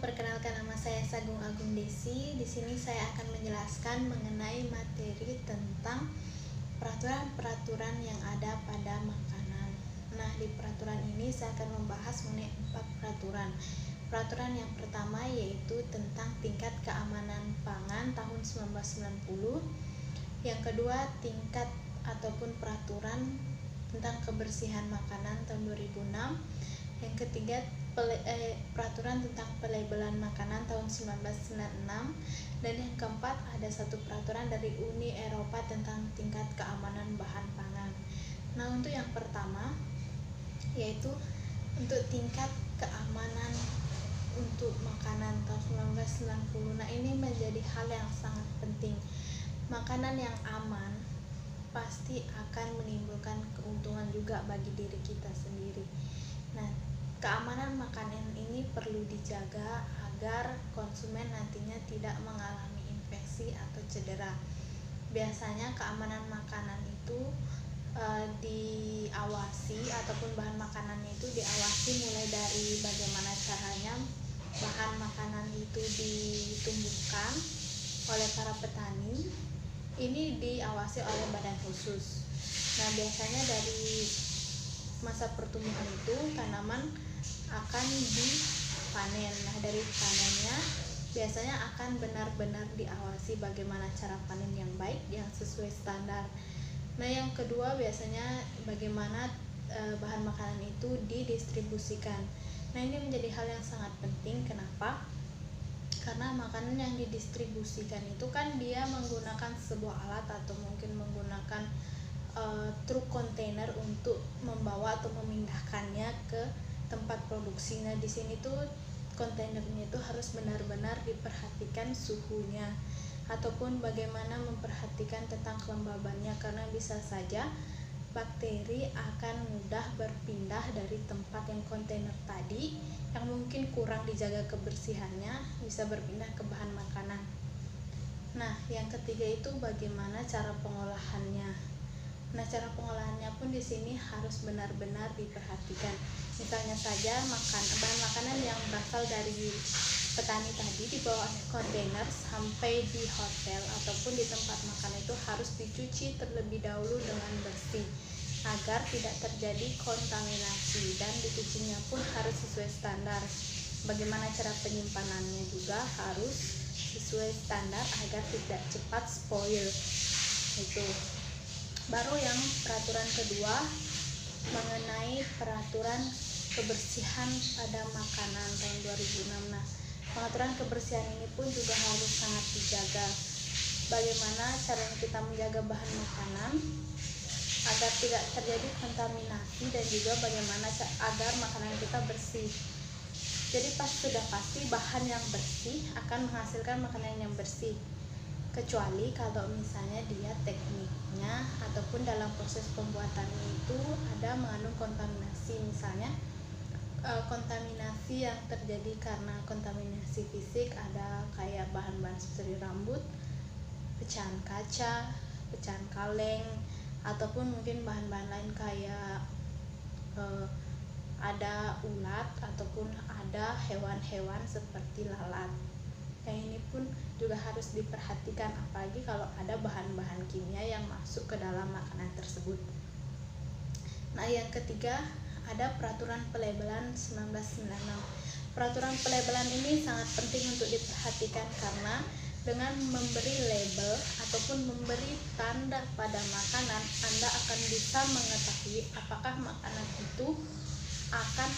perkenalkan, nama saya Sagung Agung Desi. Di sini saya akan menjelaskan mengenai materi tentang peraturan-peraturan yang ada pada makanan. Nah, di peraturan ini saya akan membahas mengenai 4 peraturan. Peraturan yang pertama yaitu tentang tingkat keamanan pangan tahun 1990. Yang kedua, tingkat ataupun peraturan tentang kebersihan makanan tahun 2006. Yang ketiga, peraturan tentang pelabelan makanan tahun 1996. Dan yang keempat, ada satu peraturan dari Uni Eropa tentang tingkat keamanan bahan pangan. Nah, untuk yang pertama yaitu untuk tingkat keamanan untuk makanan tahun 1990. Nah, ini menjadi hal yang sangat penting. Makanan yang aman pasti akan menimbulkan keuntungan juga bagi diri kita sendiri. Nah, keamanan makanan ini perlu dijaga agar konsumen nantinya tidak mengalami infeksi atau cedera. Biasanya keamanan makanan itu diawasi ataupun bahan makanannya itu diawasi mulai dari bagaimana caranya bahan makanan itu ditumbuhkan oleh para petani. Ini diawasi oleh badan khusus. Nah, biasanya dari masa pertumbuhan itu tanaman akan dipanen. Nah, dari panennya biasanya akan benar-benar diawasi bagaimana cara panen yang baik, yang sesuai standar. Nah, yang kedua biasanya bagaimana bahan makanan itu didistribusikan. Nah, ini menjadi hal yang sangat penting. Kenapa? Karena makanan yang didistribusikan itu kan dia menggunakan sebuah alat atau mungkin menggunakan truk kontainer untuk membawa atau memindahkannya ke tempat produksi. Nah, di sini tuh kontainernya itu harus benar-benar diperhatikan suhunya ataupun bagaimana memperhatikan tentang kelembabannya, karena bisa saja bakteri akan mudah berpindah dari tempat yang kontainer tadi yang mungkin kurang dijaga kebersihannya, bisa berpindah ke bahan makanan. Nah, yang ketiga itu bagaimana cara pengolahannya. Nah, cara pengolahannya pun di sini harus benar-benar diperhatikan. Misalnya saja bahan makanan yang berasal dari petani tadi dibawa kontainer sampai di hotel ataupun di tempat makan itu harus dicuci terlebih dahulu dengan bersih agar tidak terjadi kontaminasi, dan dicucinya pun harus sesuai standar. Bagaimana cara penyimpanannya juga harus sesuai standar agar tidak cepat spoil. Itu baru yang peraturan kedua mengenai peraturan kebersihan pada makanan tahun 2006. Nah, pengaturan kebersihan ini pun juga harus sangat dijaga. Bagaimana caranya kita menjaga bahan makanan agar tidak terjadi kontaminasi, dan juga bagaimana agar makanan kita bersih. Jadi sudah pasti bahan yang bersih akan menghasilkan makanan yang bersih, kecuali kalau misalnya dia tekniknya ataupun dalam proses pembuatannya itu ada mengandung kontaminasi. Misalnya kontaminasi yang terjadi karena kontaminasi fisik, ada kayak bahan-bahan seperti rambut, pecahan kaca, pecahan kaleng, ataupun mungkin bahan-bahan lain kayak ada ulat ataupun ada hewan-hewan seperti lalat. Yang ini pun juga harus diperhatikan, apalagi kalau ada bahan-bahan kimia yang masuk ke dalam makanan tersebut. Nah, yang ketiga ada peraturan pelabelan 1996. Peraturan pelabelan ini sangat penting untuk diperhatikan, karena dengan memberi label ataupun memberi tanda pada makanan, Anda akan bisa mengetahui apakah makanan itu akan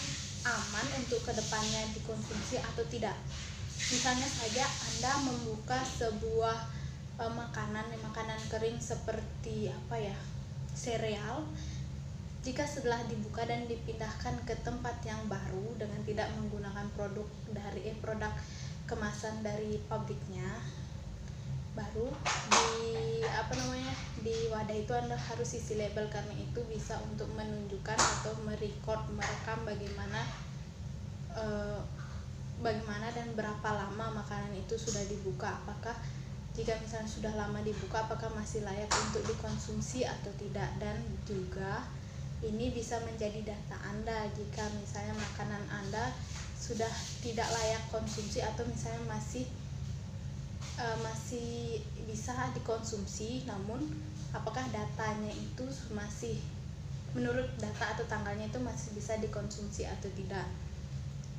aman untuk kedepannya dikonsumsi atau tidak. Misalnya saja Anda membuka sebuah makanan kering seperti sereal. Jika setelah dibuka dan dipindahkan ke tempat yang baru dengan tidak menggunakan produk kemasan dari pabriknya, baru di wadah itu Anda harus isi label, karena itu bisa untuk menunjukkan atau merekam bagaimana dan berapa lama makanan itu sudah dibuka. Apakah jika misalnya sudah lama dibuka, apakah masih layak untuk dikonsumsi atau tidak. Dan juga ini bisa menjadi data Anda jika misalnya makanan Anda sudah tidak layak konsumsi atau misalnya masih bisa dikonsumsi, namun apakah datanya itu masih menurut data atau tanggalnya itu masih bisa dikonsumsi atau tidak.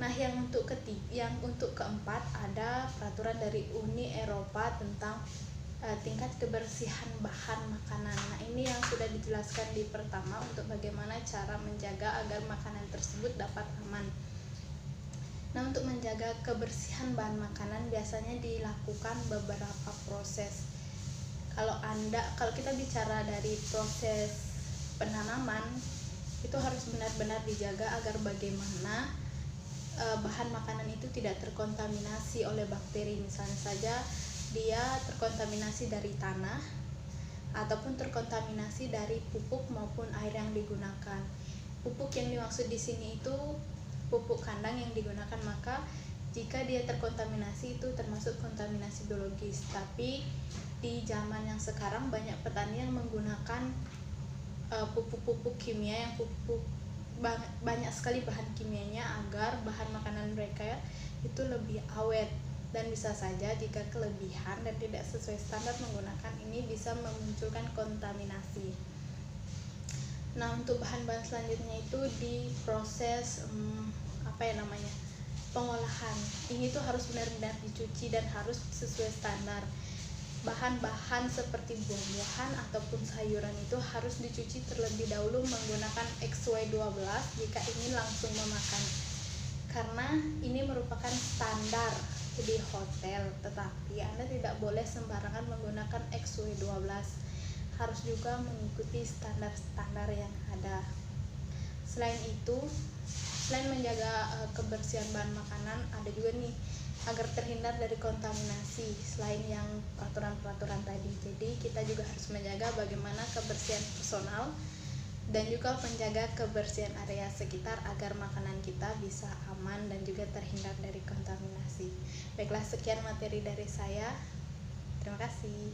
Nah, yang untuk keempat ada peraturan dari Uni Eropa tentang tingkat kebersihan bahan makanan. Nah, ini yang sudah dijelaskan di pertama untuk bagaimana cara menjaga agar makanan tersebut dapat aman. Nah, untuk menjaga kebersihan bahan makanan biasanya dilakukan beberapa proses. Kalau kita bicara dari proses penanaman, itu harus benar-benar dijaga agar bagaimana bahan makanan itu tidak terkontaminasi oleh bakteri. Misalnya saja dia terkontaminasi dari tanah ataupun terkontaminasi dari pupuk maupun air yang digunakan. Pupuk yang dimaksud di sini itu pupuk kandang yang digunakan, maka jika dia terkontaminasi itu termasuk kontaminasi biologis. Tapi di zaman yang sekarang banyak petani yang menggunakan pupuk-pupuk kimia, yang banyak sekali bahan kimianya agar bahan makanan mereka itu lebih awet, dan bisa saja jika kelebihan dan tidak sesuai standar menggunakan ini bisa memunculkan kontaminasi. Nah, untuk bahan-bahan selanjutnya itu di proses pengolahan. Ini tuh harus benar-benar dicuci dan harus sesuai standar. Bahan-bahan seperti buah-buahan ataupun sayuran itu harus dicuci terlebih dahulu menggunakan XY12 jika ingin langsung memakan, karena ini merupakan standar di hotel, tetapi Anda tidak boleh sembarangan menggunakan XY12, harus juga mengikuti standar-standar yang ada. Selain itu, selain menjaga kebersihan bahan makanan, ada juga nih agar terhindar dari kontaminasi selain yang peraturan-peraturan tadi. Jadi kita juga harus menjaga bagaimana kebersihan personal dan juga menjaga kebersihan area sekitar agar makanan kita bisa aman dan juga terhindar dari kontaminasi. Baiklah, sekian materi dari saya. Terima kasih.